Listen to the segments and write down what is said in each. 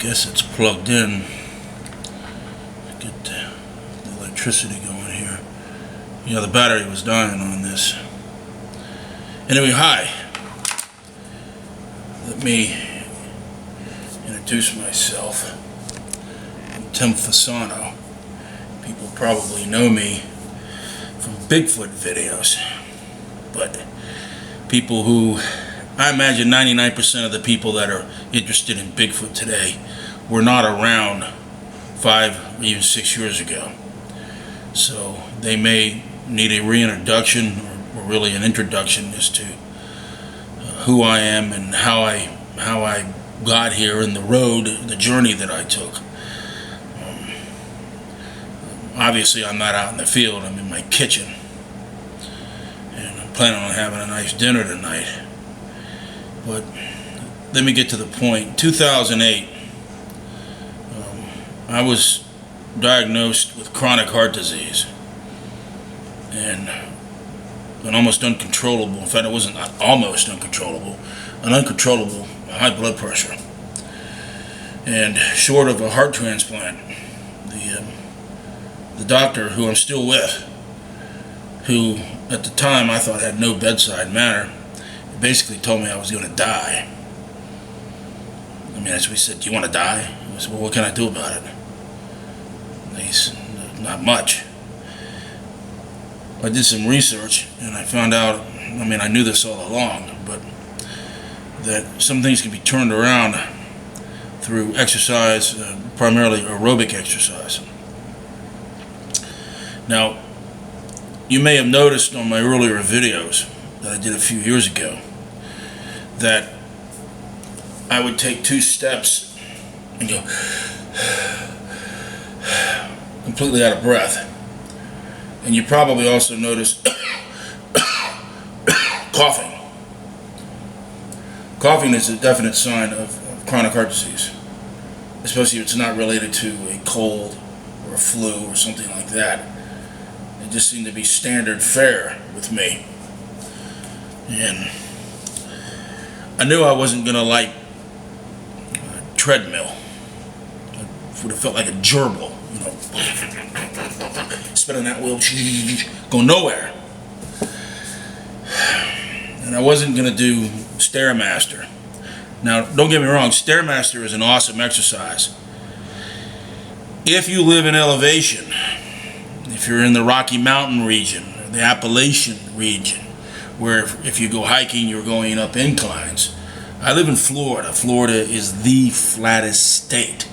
guess it's plugged in. Get the electricity going here. Yeah, the battery was dying on this. Anyway, hi. Let me introduce myself. I'm Tim Fasano. People probably know me from Bigfoot videos, but people who, I imagine 99% of the people that are interested in Bigfoot today were not around 5 or even 6 years ago. So they may need a reintroduction or really an introduction as to who I am and how I got here and the journey that I took. Obviously I'm not out in the field, I'm in my kitchen. And I'm planning on having a nice dinner tonight. But let me get to the point. 2008, I was diagnosed with chronic heart disease and an almost uncontrollable, in fact it wasn't almost uncontrollable, an uncontrollable high blood pressure. And short of a heart transplant, the doctor who I'm still with, who at the time I thought had no bedside manner, basically told me I was going to die. I mean, as we said, do you want to die? I said, well, what can I do about it? He said, not much. I did some research and I found out, I mean, I knew this all along, but that some things can be turned around through exercise, primarily aerobic exercise. Now, you may have noticed on my earlier videos that I did a few years ago that I would take 2 steps and go completely out of breath. And you probably also noticed coughing. Coughing is a definite sign of chronic heart disease, especially if it's not related to a cold or a flu or something like that. It just seemed to be standard fare with me. And I knew I wasn't going to like a treadmill. It would have felt like a gerbil, you know, spinning that wheel, go nowhere. And I wasn't going to do Stairmaster. Now, don't get me wrong, Stairmaster is an awesome exercise. If you live in elevation, if you're in the Rocky Mountain region, or the Appalachian region, where if you go hiking, you're going up inclines. I live in Florida. Florida is the flattest state.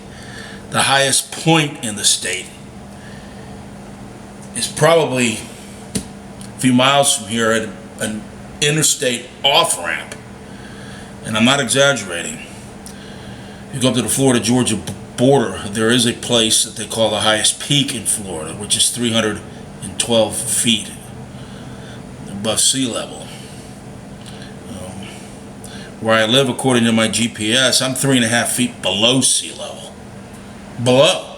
The highest point in the state is probably a few miles from here at an interstate off-ramp. And I'm not exaggerating. You go up to the Florida-Georgia border, there is a place that they call the highest peak in Florida, which is 312 feet above sea level. Where I live, according to my GPS, I'm 3.5 feet below sea level. Below.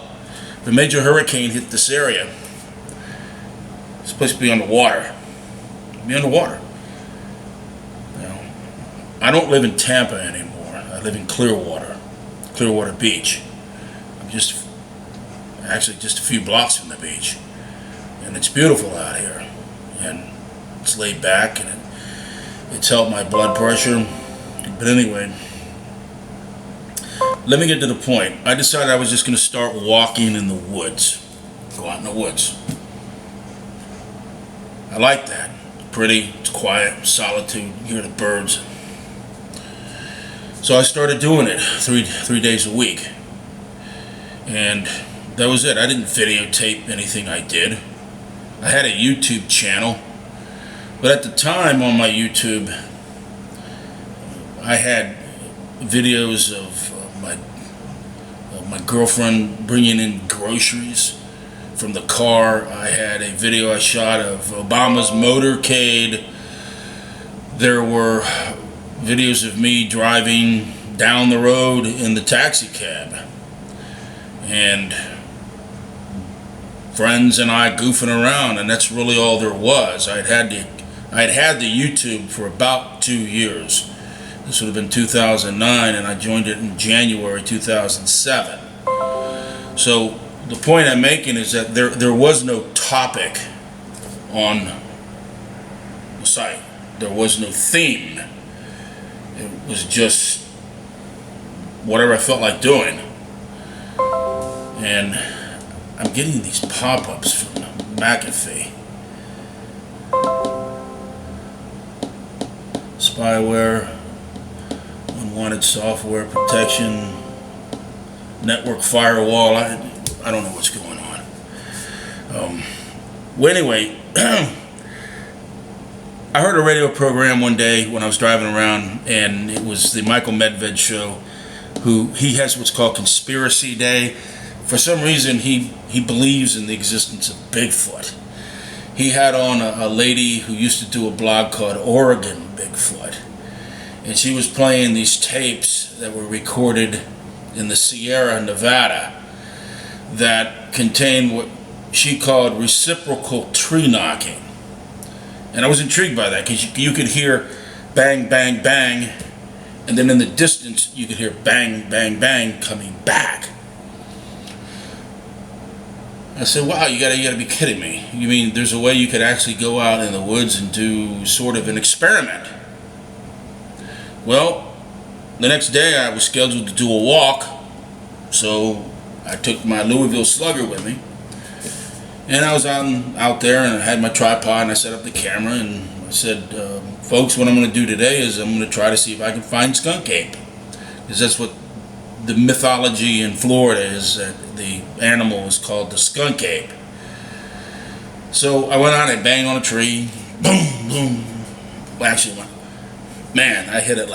If a major hurricane hit this area, it's supposed to be underwater. Be underwater. Now, I don't live in Tampa anymore. I live in Clearwater Beach. I'm actually just a few blocks from the beach. And it's beautiful out here. And it's laid back and it's helped my blood pressure. But anyway, let me get to the point. I decided I was just going to start walking in the woods. Go out in the woods. I like that. It's pretty, it's quiet, solitude, you hear the birds. So I started doing it three days a week. And that was it. I didn't videotape anything I did. I had a YouTube channel. But at the time on my YouTube, I had videos of my girlfriend bringing in groceries from the car. I had a video I shot of Obama's motorcade. There were videos of me driving down the road in the taxi cab. And friends and I goofing around, and that's really all there was. I'd had the YouTube for about 2 years. This would have been 2009, and I joined it in January 2007. So the point I'm making is that there was no topic on the site. There was no theme. It was just whatever I felt like doing. And I'm getting these pop-ups from McAfee. Spyware, unwanted software protection, network firewall. I don't know what's going on. Well, anyway, I heard a radio program one day when I was driving around, and it was the Michael Medved show. He has what's called Conspiracy Day. For some reason, he believes in the existence of Bigfoot. He had on a lady who used to do a blog called Oregon Bigfoot, and she was playing these tapes that were recorded in the Sierra Nevada that contained what she called reciprocal tree knocking. And I was intrigued by that because you could hear bang, bang, bang, and then in the distance you could hear bang, bang, bang coming back. I said, wow, you gotta be kidding me. You mean there's a way you could actually go out in the woods and do sort of an experiment? Well, the next day I was scheduled to do a walk, so I took my Louisville Slugger with me. And I was out there, and I had my tripod, and I set up the camera, and I said, folks, what I'm going to do today is I'm going to try to see if I can find skunk ape. Because that's what the mythology in Florida is, that the animal is called the skunk ape. So I went out and banged on a tree. Boom, boom. Well, actually, man, I hit it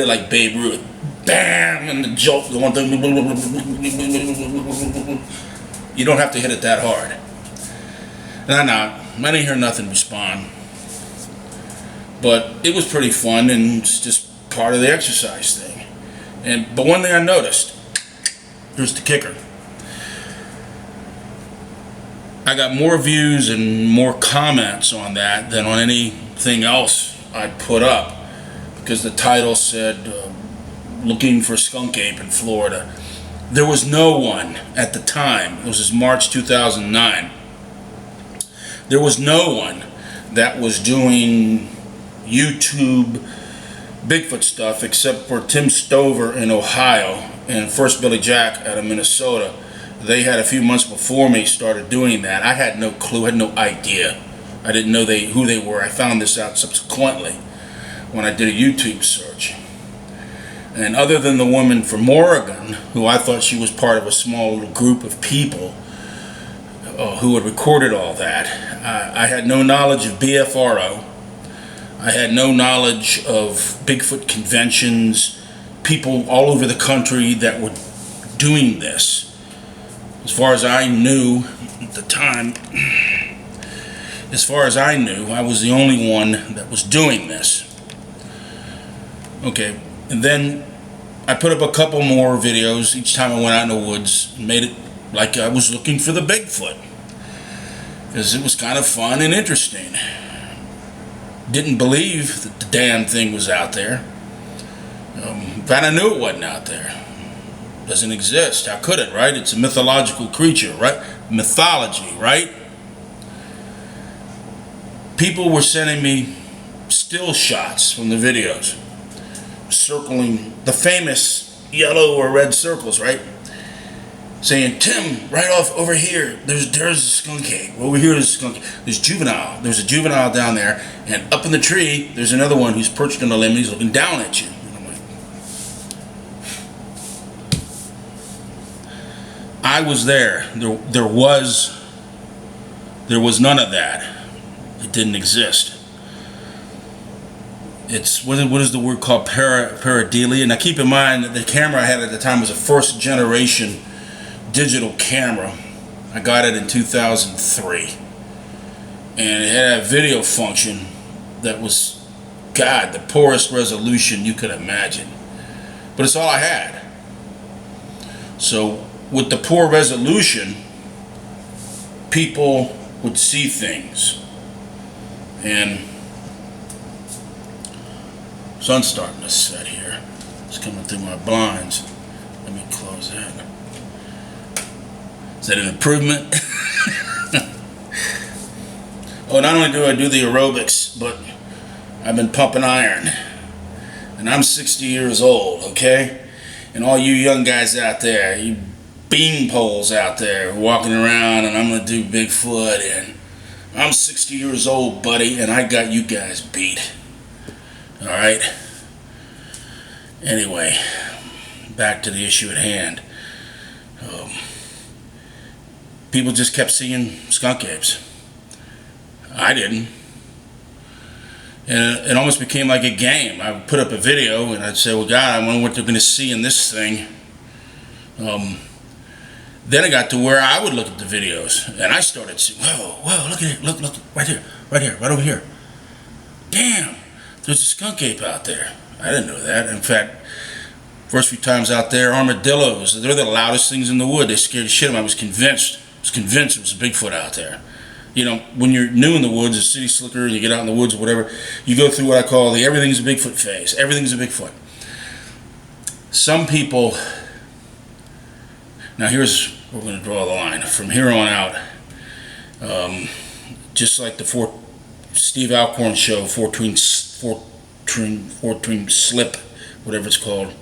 like Babe Ruth. Bam! And the jolt, the one thing. You don't have to hit it that hard. I didn't hear nothing respond. But it was pretty fun, and it's just part of the exercise thing. But one thing I noticed, here's the kicker. I got more views and more comments on that than on anything else I put up, because the title said, looking for skunk ape in Florida. There was no one at the time. This was March 2009. There was no one that was doing YouTube Bigfoot stuff except for Tim Stover in Ohio and First Billy Jack out of Minnesota. They had a few months before me started doing that. I had no clue, had no idea. I didn't know who they were. I found this out subsequently when I did a YouTube search. And other than the woman from Oregon, who I thought she was part of a small little group of people who had recorded all that, I had no knowledge of BFRO. I had no knowledge of Bigfoot conventions, people all over the country that were doing this. As far as I knew at the time, I was the only one that was doing this. Okay. And then I put up a couple more videos each time I went out in the woods and made it like I was looking for the Bigfoot, because it was kind of fun and interesting. Didn't believe that the damn thing was out there. But I knew it wasn't out there. It doesn't exist. How could it, right? It's a mythological creature, right? Mythology, right? People were sending me still shots from the videos, circling the famous yellow or red circles, right? Saying, Tim, right off over here, there's a skunk ape. Over here there's a skunk ape. There's a juvenile down there, and up in the tree there's another one who's perched on a limb and he's looking down at you. And I'm like, I was there. There was none of that. It didn't exist. It's what is the word called? Pareidolia. Now keep in mind that the camera I had at the time was a first generation digital camera. I got it in 2003, and it had a video function that was, God, the poorest resolution you could imagine. But it's all I had. So with the poor resolution, people would see things, and Sun's starting to set here. It's coming through my blinds. Let me close that. Is that an improvement? Oh, not only do I do the aerobics, but I've been pumping iron. And I'm 60 years old, okay? And all you young guys out there, you bean poles out there walking around, and I'm gonna do Bigfoot, and I'm 60 years old, buddy, and I got you guys beat. Alright? Anyway, back to the issue at hand. People just kept seeing skunk apes. I didn't. And it almost became like a game. I would put up a video and I'd say, well, God, I wonder what they're going to see in this thing. Then I got to where I would look at the videos and I started seeing, whoa, look at it, look, right here, right over here. Damn, there's a skunk ape out there. I didn't know that. In fact, first few times out there, armadillos, they're the loudest things in the wood. They scared the shit out of me. I was convinced it was a Bigfoot out there. You know, when you're new in the woods, a city slicker, you get out in the woods or whatever, you go through what I call the everything's a Bigfoot phase. Everything's a Bigfoot. Some people, now here's where we're going to draw the line. From here on out, just like the Steve Alcorn show, four twin slip, whatever it's called,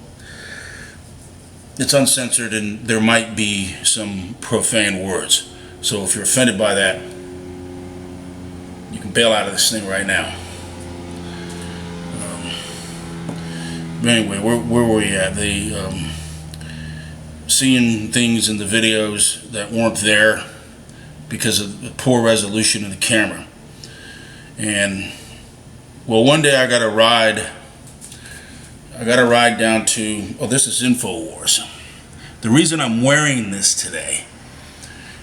it's uncensored and there might be some profane words. So if you're offended by that, you can bail out of this thing right now. But anyway, where were we at? Seeing things in the videos that weren't there because of the poor resolution of the camera. And well, one day I got a ride down to, this is InfoWars. The reason I'm wearing this today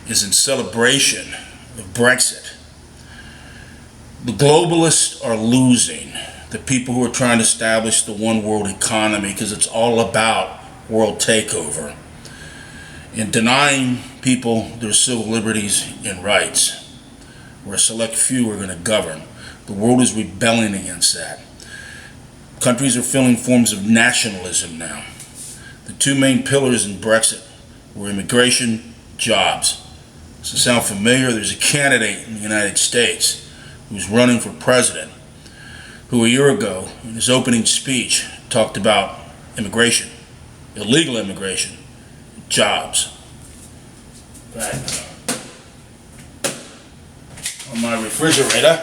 is in celebration of Brexit. The globalists are losing. The people who are trying to establish the one world economy, because it's all about world takeover and denying people their civil liberties and rights, where a select few are going to govern. The world is rebelling against that. Countries are feeling forms of nationalism now. The two main pillars in Brexit were immigration, jobs. Does it sound familiar? There's a candidate in the United States who's running for president who a year ago in his opening speech talked about immigration, illegal immigration, jobs. Right. On my refrigerator,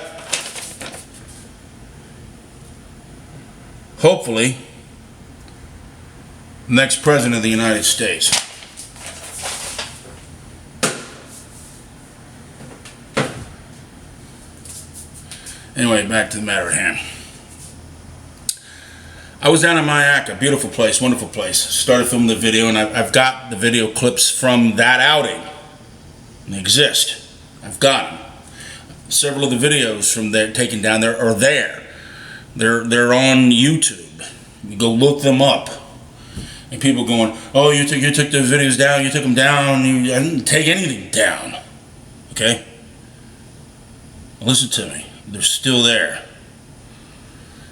hopefully, next president of the United States. Anyway, back to the matter at hand. I was down in Mayaca, beautiful place, wonderful place. Started filming the video, and I've got the video clips from that outing. They exist. I've got them. Several of the videos from there taken down there are there. They're on YouTube. You go look them up. And people going, oh, you took the videos down, you took them down. I didn't take anything down. Okay? Listen to me. They're still there.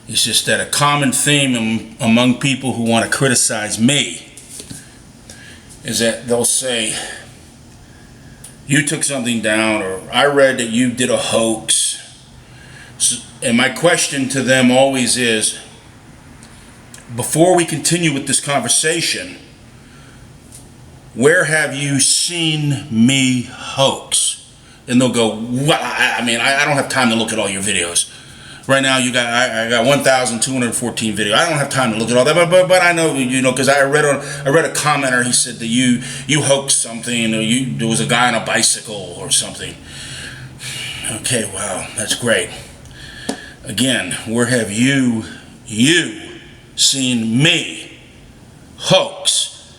It's just that a common theme among people who want to criticize me is that they'll say, you took something down, or I read that you did a hoax. And my question to them always is, before we continue with this conversation, where have you seen me hoax? And they'll go, well, I don't have time to look at all your videos. Right now, I got 1,214 videos. I don't have time to look at all that, but I know, because I read a commenter. He said that you hoaxed something, or there was a guy on a bicycle or something. Okay, wow, that's great. Again, where have you seen me hoax?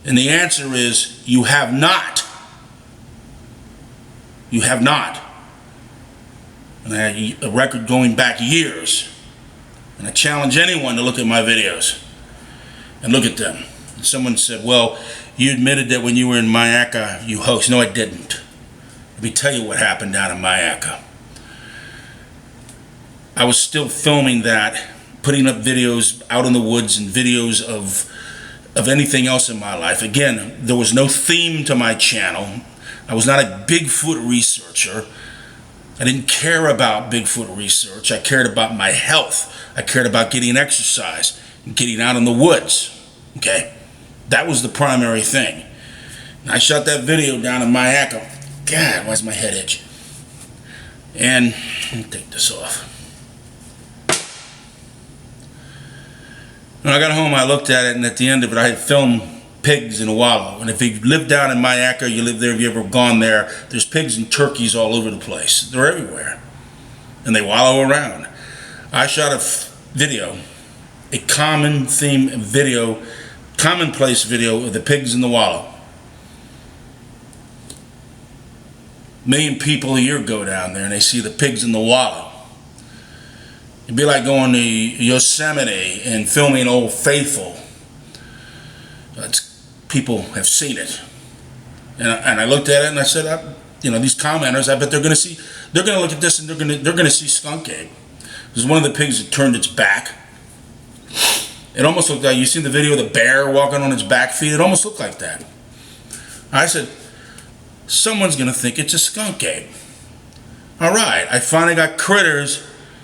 And the answer is, you have not. You have not. And I had a record going back years. And I challenge anyone to look at my videos and look at them. And someone said, well, you admitted that when you were in Mayaca, you hoaxed. No, I didn't. Let me tell you what happened down in Mayaca. I was still filming that putting up videos out in the woods and videos of anything else in my life. Again, there was no theme to my channel. I was not a Bigfoot researcher. I didn't care about Bigfoot research. I cared about my health. I cared about getting exercise and getting out in the woods. Okay? That was the primary thing. And I shot that video down in Mayaca. God, why's my head itch? And let me take this off. When I got home, I looked at it, and at the end of it, I had filmed pigs in a wallow. And if you live down in Mayaca, you live there, if you ever gone there, there's pigs and turkeys all over the place. They're everywhere. And they wallow around. I shot a video, a common theme video, commonplace video of the pigs in the wallow. A million people a year go down there and they see the pigs in the wallow. It'd be like going to Yosemite and filming Old Faithful. People have seen it. And I looked at it and I said, these commenters, I bet they're going to look at this and they're going to see skunk ape. It was one of the pigs that turned its back. It almost looked like, you see the video of the bear walking on its back feet? It almost looked like that. I said, someone's going to think it's a skunk ape. All right, I finally got critters.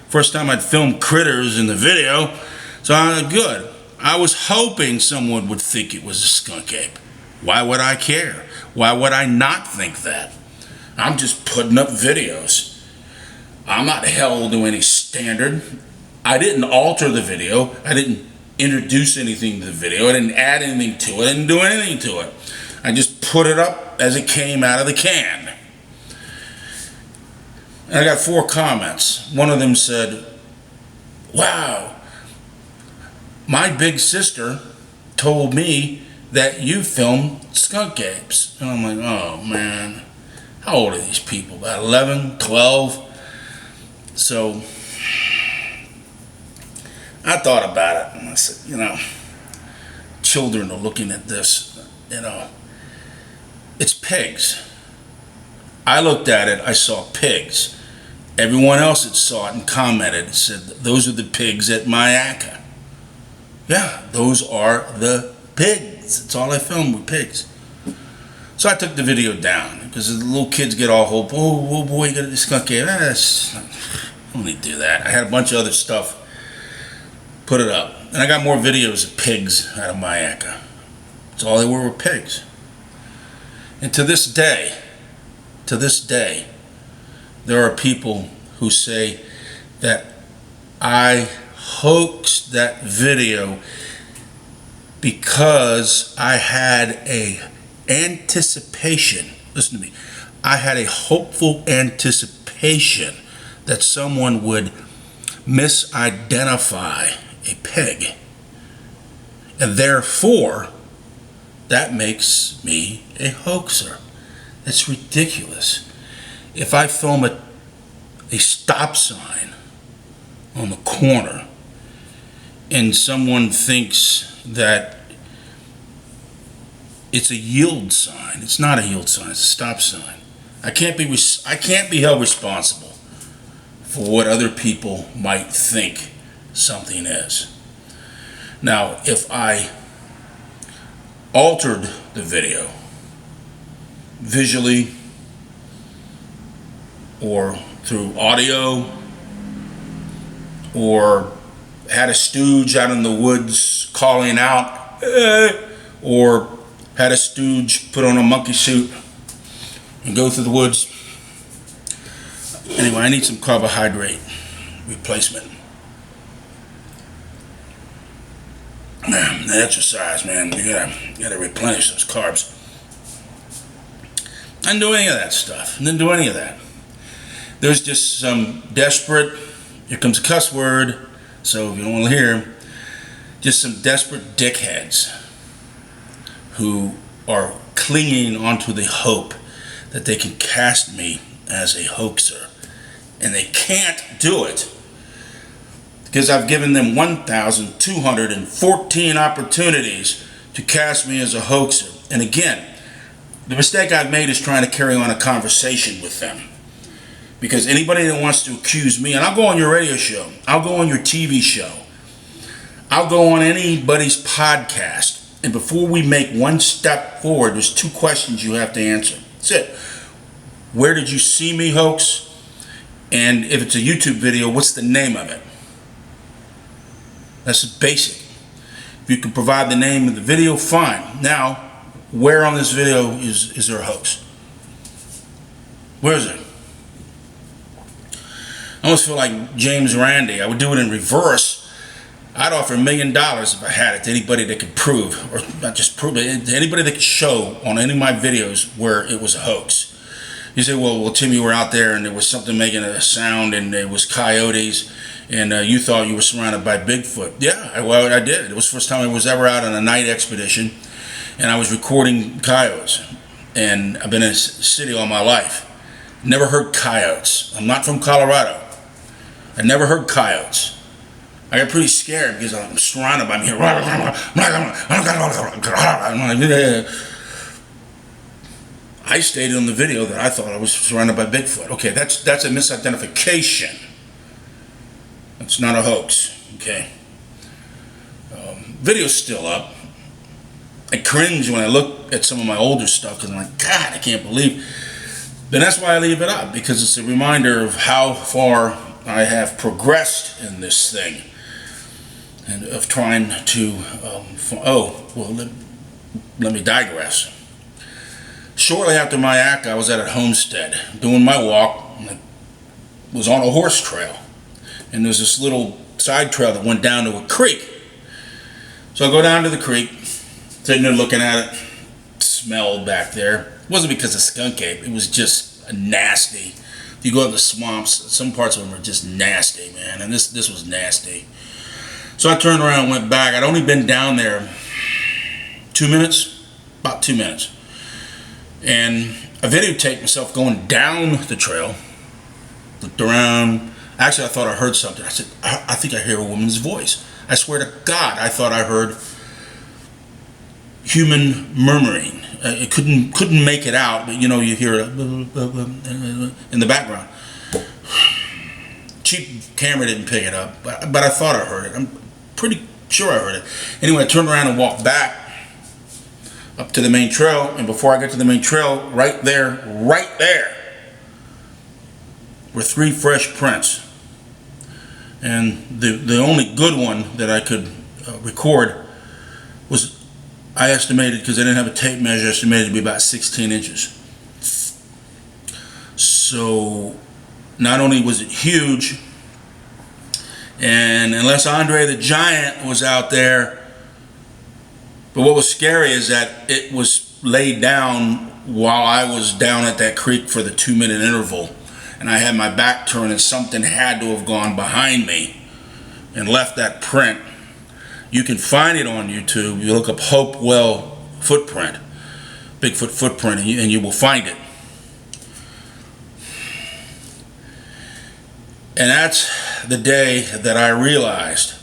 First time I'd filmed critters in the video. So I'm good. I was hoping someone would think it was a skunk ape. Why would I care? Why would I not think that? I'm just putting up videos. I'm not held to any standard. I didn't alter the video. I didn't introduce anything to the video. I didn't add anything to it. I didn't do anything to it. I just put it up as it came out of the can. And I got 4 comments. One of them said, wow, my big sister told me that you filmed skunk apes. And I'm like, oh man, how old are these people? About 11, 12? So I thought about it and I said, children are looking at this, it's pigs. I looked at it, I saw pigs. Everyone else that saw it and commented said, those are the pigs at Mayaca. Yeah, those are the pigs. That's all I filmed with pigs. So I took the video down because the little kids get all hope. Oh boy, you got a skunk ape. I don't need to do that. I had a bunch of other stuff. Put it up. And I got more videos of pigs out of Mayaca. That's all they were pigs. And to this day, there are people who say that I hoaxed that video because I had a anticipation. Listen to me. I had a hopeful anticipation that someone would misidentify a pig. And therefore, that makes me a hoaxer. That's ridiculous. If I film a stop sign on the corner and someone thinks that it's a yield sign, it's not a yield sign, it's a stop sign. I can't be held responsible for what other people might think something is. Now, if I altered the video visually or through audio, or had a stooge out in the woods calling out, or had a stooge put on a monkey suit and go through the woods. Anyway, I need some carbohydrate replacement. The exercise, man, you gotta replenish those carbs. I didn't do any of that stuff. I didn't do any of that. There's just some desperate, here comes a cuss word, so if you don't want to hear, just some desperate dickheads who are clinging onto the hope that they can cast me as a hoaxer. And they can't do it because I've given them 1,214 opportunities to cast me as a hoaxer. And again, the mistake I've made is trying to carry on a conversation with them. Because anybody that wants to accuse me, and I'll go on your radio show, I'll go on your TV show, I'll go on anybody's podcast, and before we make one step forward, there's 2 questions you have to answer. That's it. Where did you see me, hoax? And if it's a YouTube video, what's the name of it? That's basic. If you can provide the name of the video, fine. Now, where on this video is there a hoax? Where is it? I almost feel like James Randi. I would do it in reverse. I'd offer $1 million if I had it to anybody that could prove, or not just prove it, to anybody that could show on any of my videos where it was a hoax. You say, well, Tim, you were out there and there was something making a sound and it was coyotes and you thought you were surrounded by Bigfoot. Yeah, well, I did. It was the first time I was ever out on a night expedition and I was recording coyotes. And I've been in a city all my life. Never heard coyotes. I'm not from Colorado. I never heard coyotes. I got pretty scared because I'm surrounded by me. I stated on the video that I thought I was surrounded by Bigfoot. Okay, that's a misidentification. That's not a hoax. Okay. Video's still up. I cringe when I look at some of my older stuff because I'm like, God, I can't believe. Then that's why I leave it up, because it's a reminder of how far I have progressed in this thing, and of trying to. Let me digress. Shortly after my act, I was at a homestead doing my walk. And I was on a horse trail, and there's this little side trail that went down to a creek. So I go down to the creek, sitting there looking at it. Smelled back there. It wasn't because of skunk ape. It was just nasty. If you go in the swamps, some parts of them are just nasty, man. And this was nasty. So I turned around and went back. I'd only been down there 2 minutes, about 2 minutes. And I videotaped myself going down the trail. Looked around. Actually, I thought I heard something. I said, I think I hear a woman's voice. I swear to God, I thought I heard human murmuring. It couldn't make it out, but you know, you hear it in the background. Cheap camera didn't pick it up, but I thought I heard it. I'm pretty sure I heard it. Anyway, I turned around and walked back up to the main trail, and before I get to the main trail, right there were 3 fresh prints. And the only good one that I could record was, I estimated, because I didn't have a tape measure, I estimated to be about 16 inches. So not only was it huge, and unless Andre the Giant was out there, but what was scary is that it was laid down while I was down at that creek for the 2-minute interval, and I had my back turned, and something had to have gone behind me and left that print. You can find it on YouTube. You look up Hopewell footprint, Bigfoot footprint, and you will find it. And that's the day that I realized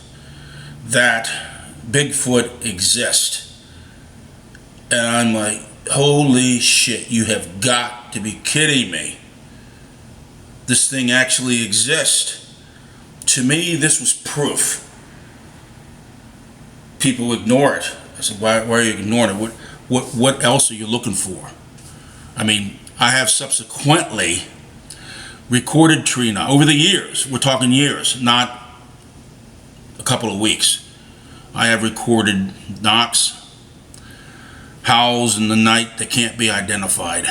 that Bigfoot exists. And I'm like, holy shit, you have got to be kidding me. This thing actually exists. To me, this was proof. People ignore it. I said, why are you ignoring it? What else are you looking for? I mean, I have subsequently recorded tree knocks over the years. We're talking years, not a couple of weeks. I have recorded knocks, howls in the night that can't be identified.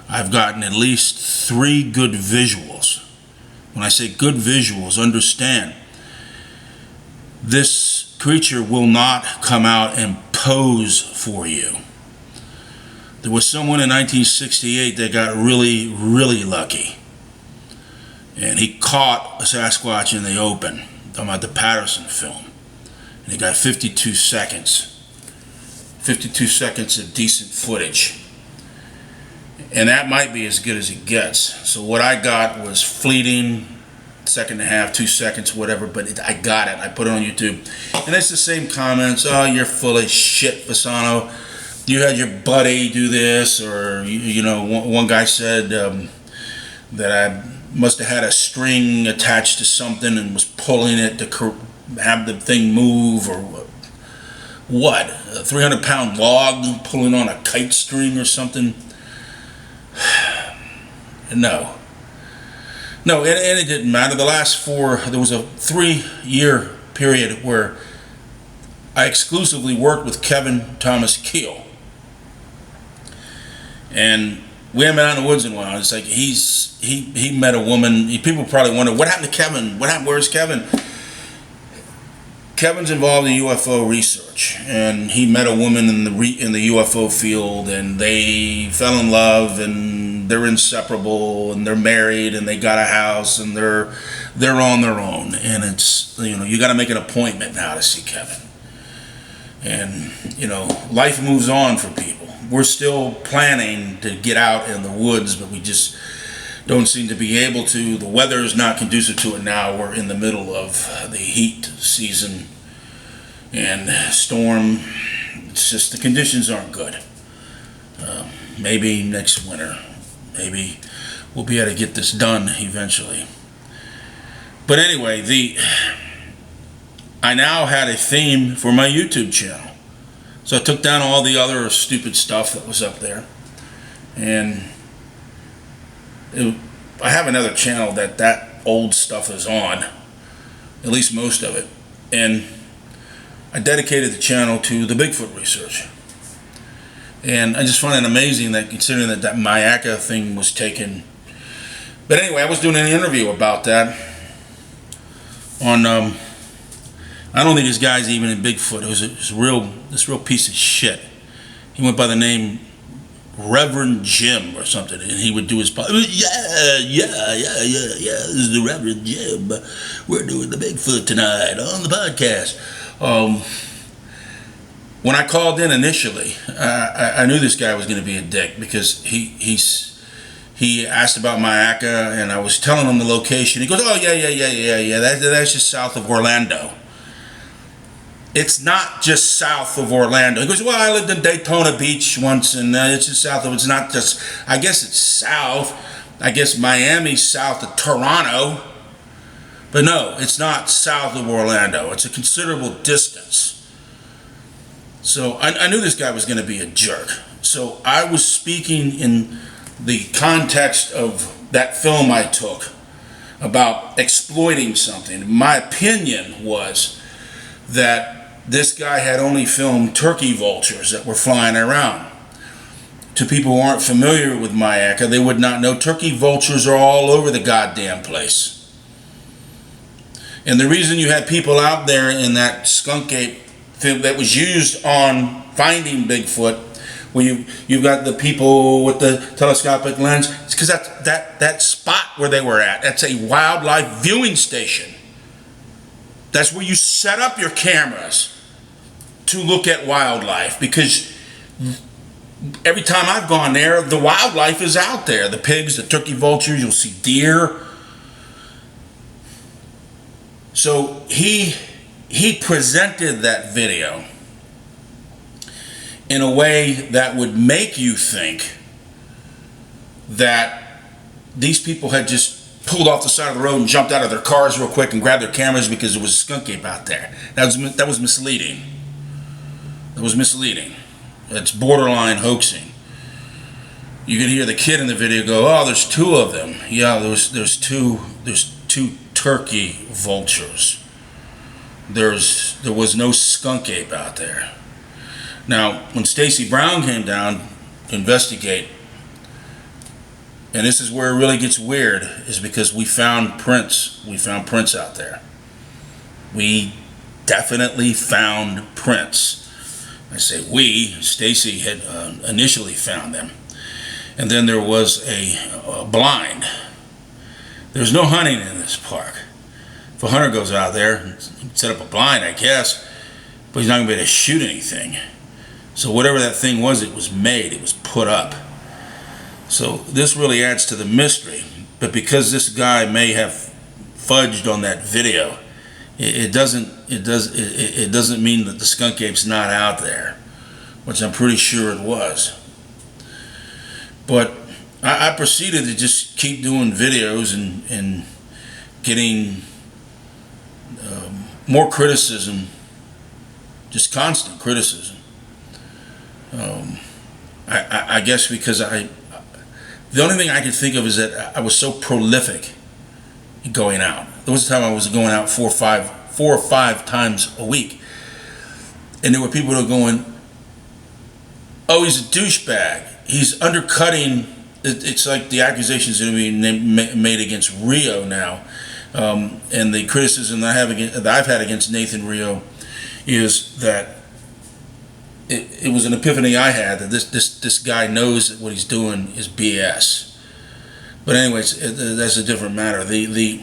I've gotten at least 3 good visuals. When I say good visuals, understand, this creature will not come out and pose for you. There was someone in 1968 that got really, really lucky. And he caught a Sasquatch in the open. I'm talking about the Patterson film. And he got 52 seconds. 52 seconds of decent footage. And that might be as good as it gets. So what I got was fleeting, 1.5, 2 seconds, whatever, but I got it. I put it on YouTube. And it's the same comments. Oh, you're full of shit, Fasano. You had your buddy do this, or, you know, one guy said that I must have had a string attached to something and was pulling it to have the thing move, or what? A 300-pound log pulling on a kite string or something? No. No, and it didn't matter. The last there was a 3-year period where I exclusively worked with Kevin Thomas Keel. And we haven't been out in the woods in a while. It's like he met a woman. People probably wonder, what happened to Kevin? Where's Kevin? Kevin's involved in UFO research, and he met a woman in the UFO field, and they fell in love, and they're inseparable, and they're married, and they got a house, and they're on their own. And it's, you got to make an appointment now to see Kevin. And life moves on for people. We're still planning to get out in the woods, but we just don't seem to be able to. The weather is not conducive to it now. We're in the middle of the heat season and storm. It's just the conditions aren't good. Maybe next winter. Maybe we'll be able to get this done eventually. But anyway, I now had a theme for my YouTube channel. So I took down all the other stupid stuff that was up there. And I have another channel that old stuff is on. At least most of it. And I dedicated the channel to the Bigfoot research. And I just find it amazing that, considering that Mayaka thing was taken. But anyway, I was doing an interview about that on, I don't think this guy's even in Bigfoot. It was this real piece of shit. He went by the name Reverend Jim or something, and he would do his yeah, this is the Reverend Jim. We're doing the Bigfoot tonight on the podcast. When I called in initially, I knew this guy was going to be a dick, because he asked about Mayaka, and I was telling him the location. He goes, oh yeah, that's just south of Orlando. It's not just south of Orlando. He goes, well, I lived in Daytona Beach once, and it's just south of, it's not just, I guess it's south. I guess Miami's south of Toronto. But no, it's not south of Orlando. It's a considerable distance. So I knew this guy was going to be a jerk. So I was speaking in the context of that film I took about exploiting something. My opinion was that this guy had only filmed turkey vultures that were flying around. To people who aren't familiar with Mayaka, they would not know turkey vultures are all over the goddamn place. And the reason you had people out there in that skunk ape that was used on finding Bigfoot, where you've got the people with the telescopic lens, it's because that spot where they were at, that's a wildlife viewing station. That's where you set up your cameras to look at wildlife, because every time I've gone there, the wildlife is out there. The pigs, the turkey vultures, you'll see deer. So he presented that video in a way that would make you think that these people had just pulled off the side of the road and jumped out of their cars real quick and grabbed their cameras because there was a skunk ape out there. That was misleading. That was misleading. It's borderline hoaxing. You can hear the kid in the video go, "Oh, there's two of them." Yeah, there's two turkey vultures. There was no skunk ape out there. Now, when Stacy Brown came down to investigate, and this is where it really gets weird, is because we found prints. We found prints out there. We definitely found prints. I say we, Stacy had initially found them. And then there was a blind. There's no hunting in this park. If a hunter goes out there and set up a blind, I guess, but he's not going to be able to shoot anything. So whatever that thing was, it was made, it was put up. So this really adds to the mystery. But because this guy may have fudged on that video, it doesn't mean that the skunk ape's not out there, which I'm pretty sure it was. But I proceeded to just keep doing videos and getting more criticism, just constant criticism. I guess because the only thing I could think of is that I was so prolific in going out. There was a time I was going out 4 or 5 times a week, and there were people that were going, "Oh, he's a douchebag. He's undercutting." It's like the accusations that are being made against Rio now, and the criticism that I've had against Nathan Rio is that it was an epiphany I had that this guy knows that what he's doing is BS. But anyways, that's a different matter. These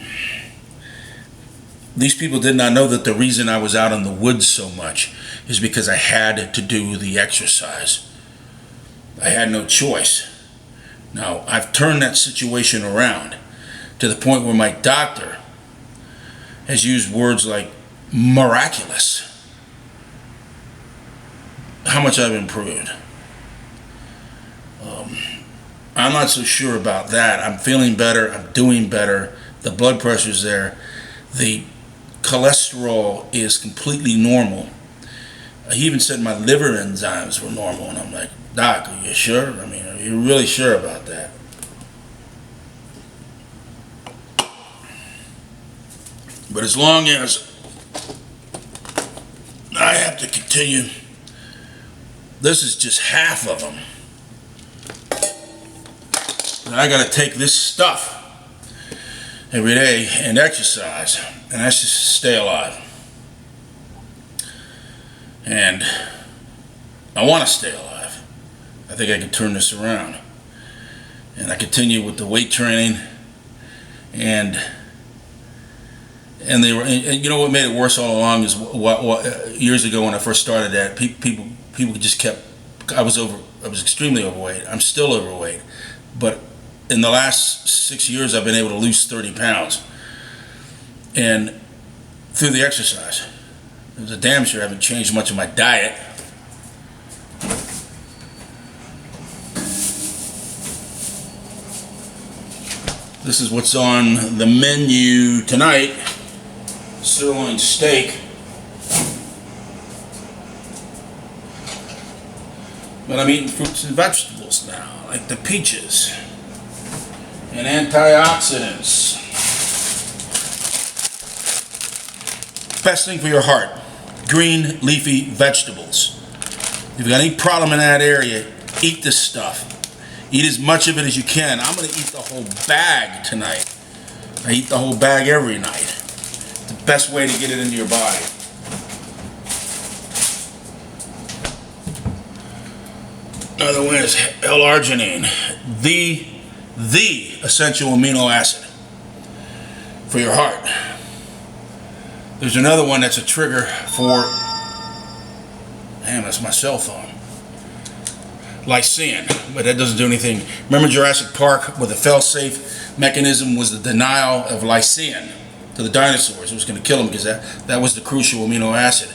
people did not know that the reason I was out in the woods so much is because I had to do the exercise. I had no choice. Now, I've turned that situation around to the point where my doctor has used words like miraculous. How much I've improved. I'm not so sure about that. I'm feeling better. I'm doing better. The blood pressure's there. The cholesterol is completely normal. He even said my liver enzymes were normal, and I'm like, Doc, are you sure? I mean, are you really sure about that? But as long as I have to continue, this is just half of them. And I got to take this stuff every day and exercise, and that's just to stay alive. And I want to stay alive. I think I can turn this around. And I continue with the weight training, and they were, and you know what made it worse all along is what years ago when I first started that, people just kept, I was extremely overweight. I'm still overweight, but in the last 6 years I've been able to lose 30 pounds, and through the exercise. It was a damn sure I haven't changed much of my diet. This is what's on the menu tonight. Sirloin steak. But I'm eating fruits and vegetables now, like the peaches. And antioxidants. Best thing for your heart. Green leafy vegetables. If you've got any problem in that area, eat this stuff. Eat as much of it as you can. I'm going to eat the whole bag tonight. I eat the whole bag every night. It's the best way to get it into your body. Another one is L-arginine, the essential amino acid for your heart. There's another one that's a trigger for, damn, that's my cell phone. Lycine, but that doesn't do anything. Remember Jurassic Park, where the fail-safe mechanism was the denial of lysine to the dinosaurs? It was going to kill them because that was the crucial amino acid.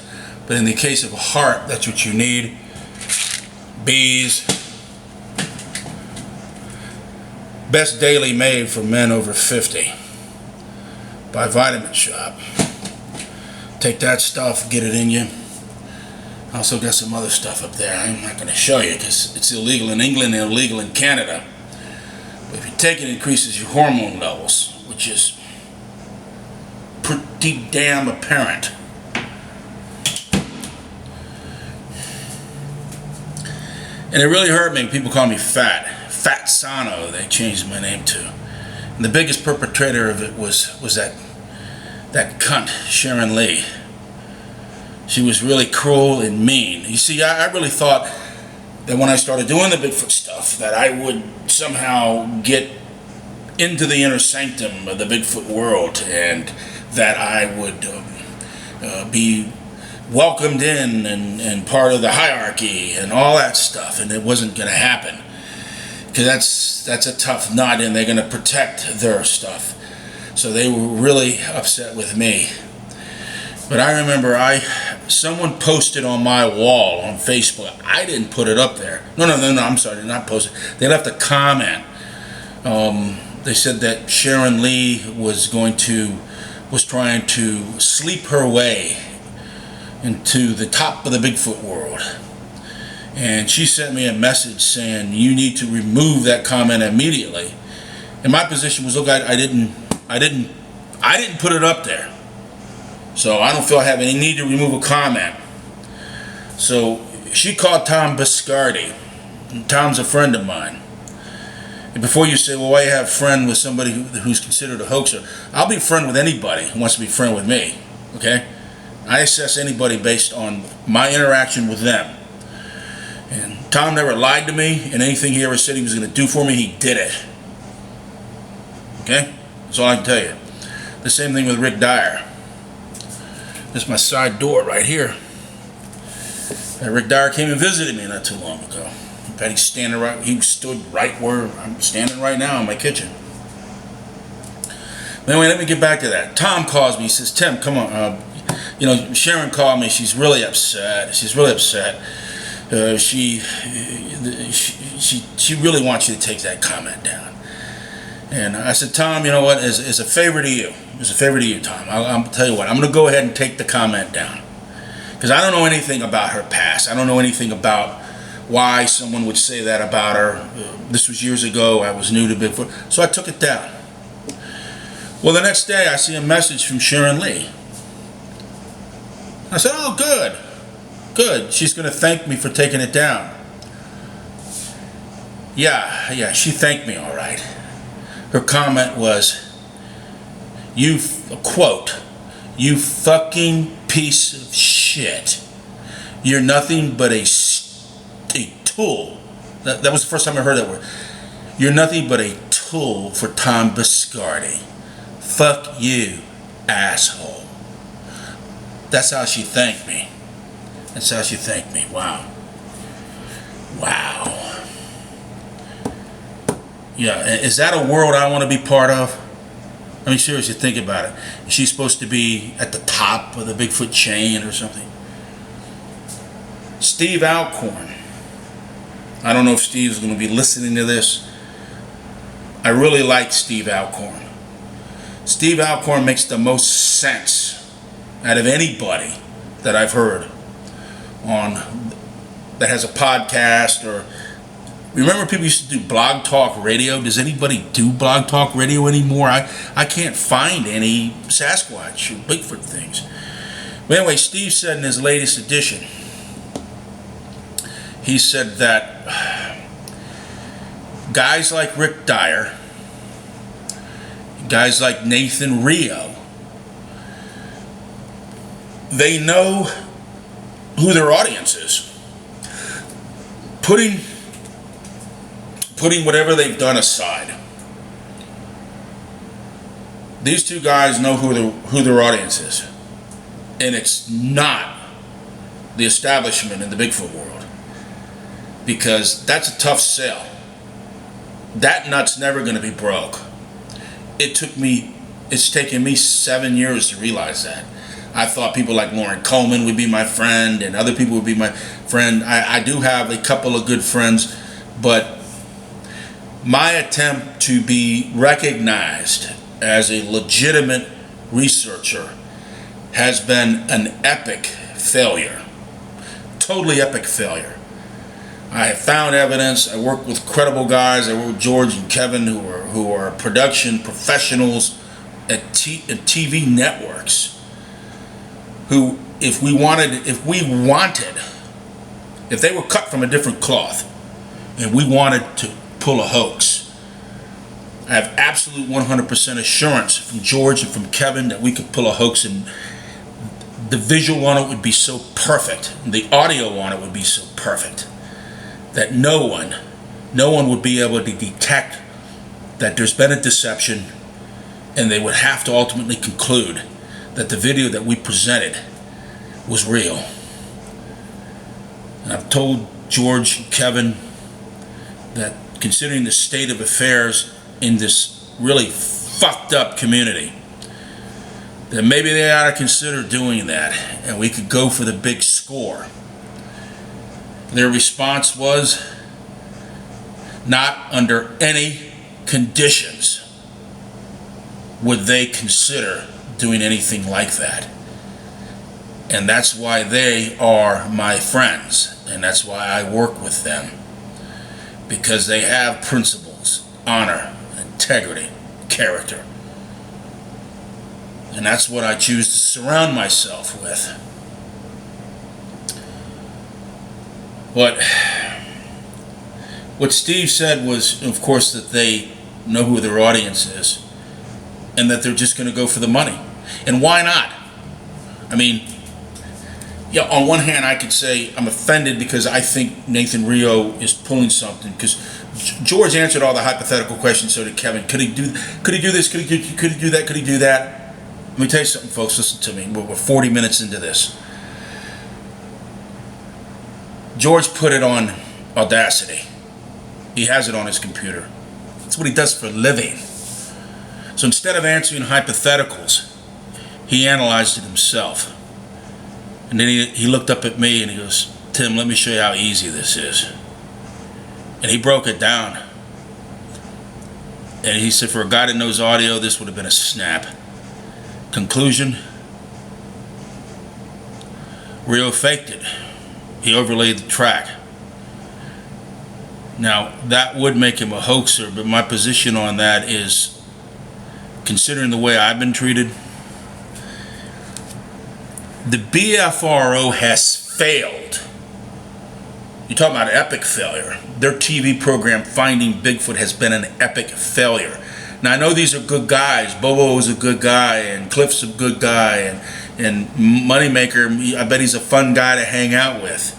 But in the case of a heart, that's what you need. Bees. Best Daily Made for men over 50 by Vitamin Shop. Take that stuff, get it in you. Also got some other stuff up there. I'm not going to show you because it's illegal in England and illegal in Canada. But if you take it, it increases your hormone levels, which is pretty damn apparent. And it really hurt me. People call me fat. Fat Sano, they changed my name to. And the biggest perpetrator of it was that cunt, Sharon Lee. She was really cruel and mean. You see, I really thought that when I started doing the Bigfoot stuff, that I would somehow get into the inner sanctum of the Bigfoot world, and that I would be welcomed in and part of the hierarchy and all that stuff, and it wasn't going to happen. Because that's a tough nut, and they're going to protect their stuff. So they were really upset with me. But I remember someone posted on my wall on Facebook. I didn't put it up there. No, I'm sorry, I did not post it. They left a comment. They said that Sharon Lee was going to was trying to sleep her way into the top of the Bigfoot world. And she sent me a message saying, you need to remove that comment immediately. And my position was, look, I didn't put it up there. So I don't feel I have any need to remove a comment. So she called Tom Biscardi. Tom's a friend of mine. And before you say, well, why you have a friend with somebody who's considered a hoaxer? I'll be a friend with anybody who wants to be a friend with me. Okay? I assess anybody based on my interaction with them. And Tom never lied to me, and anything he ever said he was going to do for me, he did it. Okay? That's all I can tell you. The same thing with Rick Dyer. This is my side door right here. Rick Dyer came and visited me not too long ago. In fact, he stood right where I'm standing right now in my kitchen. But anyway, let me get back to that. Tom calls me. He says, Tim, come on. Sharon called me. She's really upset. She really wants you to take that comment down. And I said, Tom, you know what? As a favor to you, Tom, I'll tell you what. I'm going to go ahead and take the comment down. Because I don't know anything about her past. I don't know anything about why someone would say that about her. This was years ago. I was new to Bigfoot. So I took it down. Well, the next day I see a message from Sharon Lee. I said, oh, good. Good. She's going to thank me for taking it down. Yeah, she thanked me all right. Her comment was, quote, you fucking piece of shit. You're nothing but a tool. That was the first time I heard that word. You're nothing but a tool for Tom Biscardi. Fuck you, asshole. That's how she thanked me. Wow. Yeah, is that a world I want to be part of? I mean, seriously, think about it. Is she supposed to be at the top of the Bigfoot chain or something? Steve Alcorn. I don't know if Steve's going to be listening to this. I really like Steve Alcorn. Steve Alcorn makes the most sense out of anybody that I've heard that has a podcast. Or remember, people used to do blog talk radio. Does anybody do blog talk radio anymore? I can't find any Sasquatch or Bigfoot things. But anyway, Steve said in his latest edition, he said that guys like Rick Dyer, guys like Nathan Rio, they know who their audience is. Putting whatever they've done aside, these two guys know who their audience is, and it's not the establishment in the Bigfoot world, because that's a tough sell. That nut's never going to be broke. It's taken me 7 years to realize that. I thought people like Lauren Coleman would be my friend, and other people would be my friend. I do have a couple of good friends, but my attempt to be recognized as a legitimate researcher has been an epic failure. Totally epic failure. I have found evidence. I work with credible guys. I work with George and Kevin, who are production professionals at TV networks, who, if they were cut from a different cloth and we wanted to pull a hoax, I have absolute 100% assurance from George and from Kevin that we could pull a hoax, and the visual on it would be so perfect, and the audio on it would be so perfect, that no one would be able to detect that there's been a deception, and they would have to ultimately conclude that the video that we presented was real. And I've told George and Kevin that, considering the state of affairs in this really fucked up community, that maybe they ought to consider doing that, and we could go for the big score. Their response was, not under any conditions would they consider doing anything like that. And that's why they are my friends, and that's why I work with them, because they have principles, honor, integrity, character. And that's what I choose to surround myself with. But what Steve said was, of course, that they know who their audience is and that they're just going to go for the money. And why not? I mean, yeah, on one hand, I could say I'm offended because I think Nathan Rio is pulling something, because George answered all the hypothetical questions, so did Kevin. Could he do this? Could he do that? Could he do that? Let me tell you something, folks. Listen to me. We're 40 minutes into this. George put it on Audacity. He has it on his computer. That's what he does for a living. So instead of answering hypotheticals, he analyzed it himself. And then he looked up at me and he goes, "Tim, let me show you how easy this is." And he broke it down. And he said, for a guy that knows audio, this would have been a snap. Conclusion: Rio faked it. He overlaid the track. Now, that would make him a hoaxer, but my position on that is, considering the way I've been treated, the BFRO has failed. You're talking about epic failure. Their TV program, Finding Bigfoot, has been an epic failure. Now, I know these are good guys. Bobo is a good guy, and Cliff's a good guy, and Moneymaker, I bet he's a fun guy to hang out with.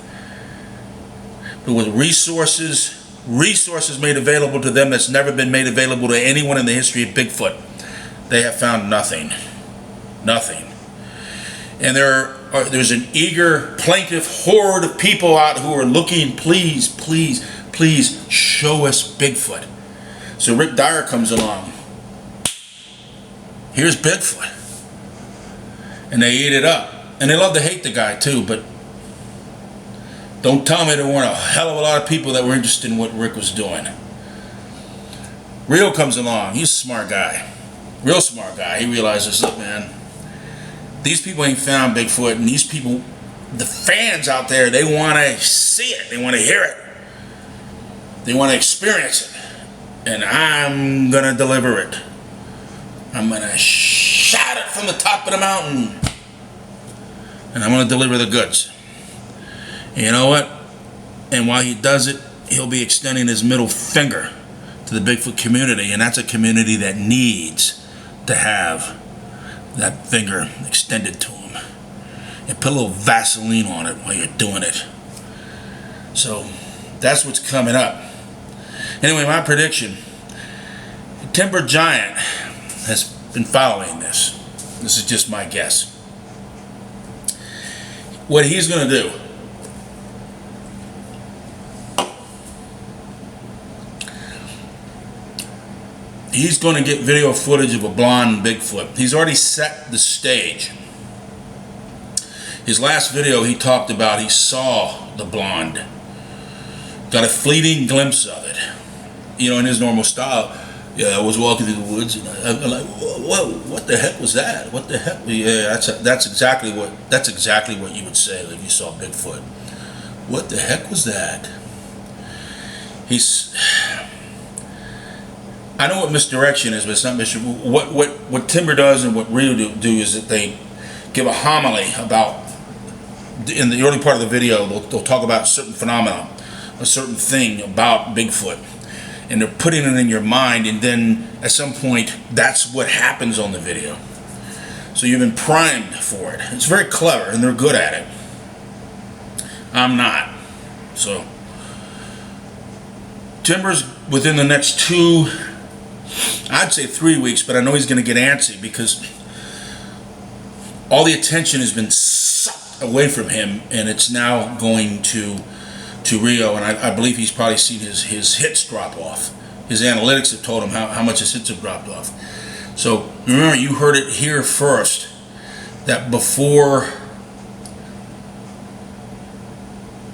But with resources made available to them that's never been made available to anyone in the history of Bigfoot, they have found nothing. Nothing. And there's an eager, plaintive horde of people out who are looking, please, please, please show us Bigfoot. So Rick Dyer comes along. Here's Bigfoot. And they eat it up. And they love to hate the guy too, but don't tell me there weren't a hell of a lot of people that were interested in what Rick was doing. Rio comes along. He's a smart guy. Real smart guy. He realizes, look, man, these people ain't found Bigfoot, and these people, the fans out there, they want to see it. They want to hear it. They want to experience it. And I'm going to deliver it. I'm going to shout it from the top of the mountain. And I'm going to deliver the goods. And you know what? And while he does it, he'll be extending his middle finger to the Bigfoot community. And that's a community that needs to have that finger extended to him. And put a little Vaseline on it while you're doing it. So that's what's coming up. Anyway, my prediction: the Timber Giant has been following this. This is just my guess. What he's going to do, he's going to get video footage of a blonde Bigfoot. He's already set the stage. His last video, he talked about he saw the blonde. Got a fleeting glimpse of it. You know, in his normal style. Yeah, I was walking through the woods and I'm like, whoa, what the heck was that? What the heck? Yeah, that's exactly what you would say if you saw Bigfoot. What the heck was that? I know what misdirection is, but it's not misdirection. What Timber does and what Rio do is that they give a homily about, in the early part of the video, they'll talk about a certain phenomenon, a certain thing about Bigfoot. And they're putting it in your mind, and then at some point, that's what happens on the video. So you've been primed for it. It's very clever, and they're good at it. I'm not. So Timber's within the next 2, I'd say 3 weeks, but I know he's going to get antsy because all the attention has been sucked away from him, and it's now going to Rio, and I believe he's probably seen his hits drop off. His analytics have told him how much his hits have dropped off. So remember, you heard it here first, that before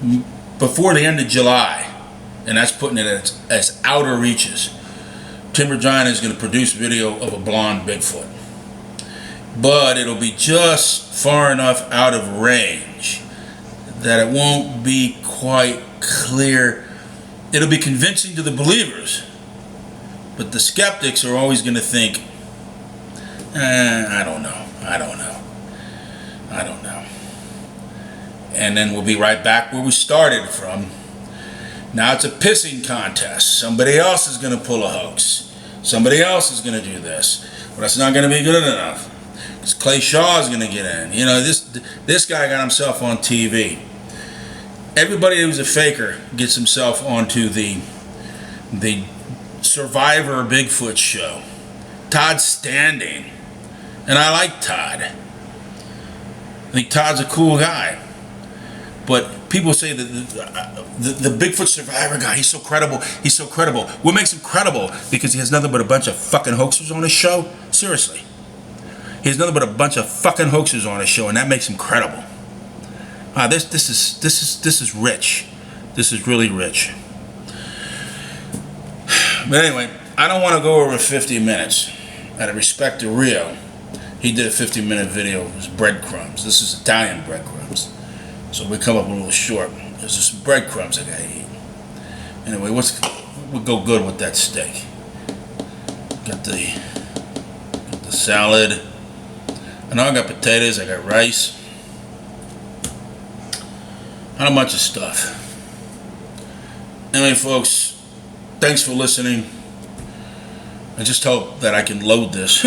the end of July, and that's putting it as outer reaches, Timber Giant is going to produce video of a blonde Bigfoot. but it'll be just far enough out of range that it won't be quite clear. It'll be convincing to the believers, but the skeptics are always going to think, I don't know. And then we'll be right back where we started from. Now it's a pissing contest. Somebody else is going to pull a hoax. Somebody else is going to do this. But it's not going to be good enough. Because Clay Shaw is going to get in. You know, this guy got himself on TV. Everybody who's a faker gets himself onto the Survivor Bigfoot show. Todd's standing. And I like Todd. I think Todd's a cool guy. But people say that the Bigfoot Survivor guy, he's so credible. He's so credible. What makes him credible? Because he has nothing but a bunch of fucking hoaxers on his show? Seriously. He has nothing but a bunch of fucking hoaxers on his show, and that makes him credible. Wow, this is rich. This is really rich. But anyway, I don't want to go over 50 minutes. Out of respect to Rio, he did a 50-minute video of his breadcrumbs. This is Italian breadcrumbs. So we come up a little short. There's just some breadcrumbs I gotta eat. Anyway, what would go good with that steak? Got the salad. I know I got potatoes, I got rice. Not a bunch of stuff. Anyway, folks, thanks for listening. I just hope that I can load this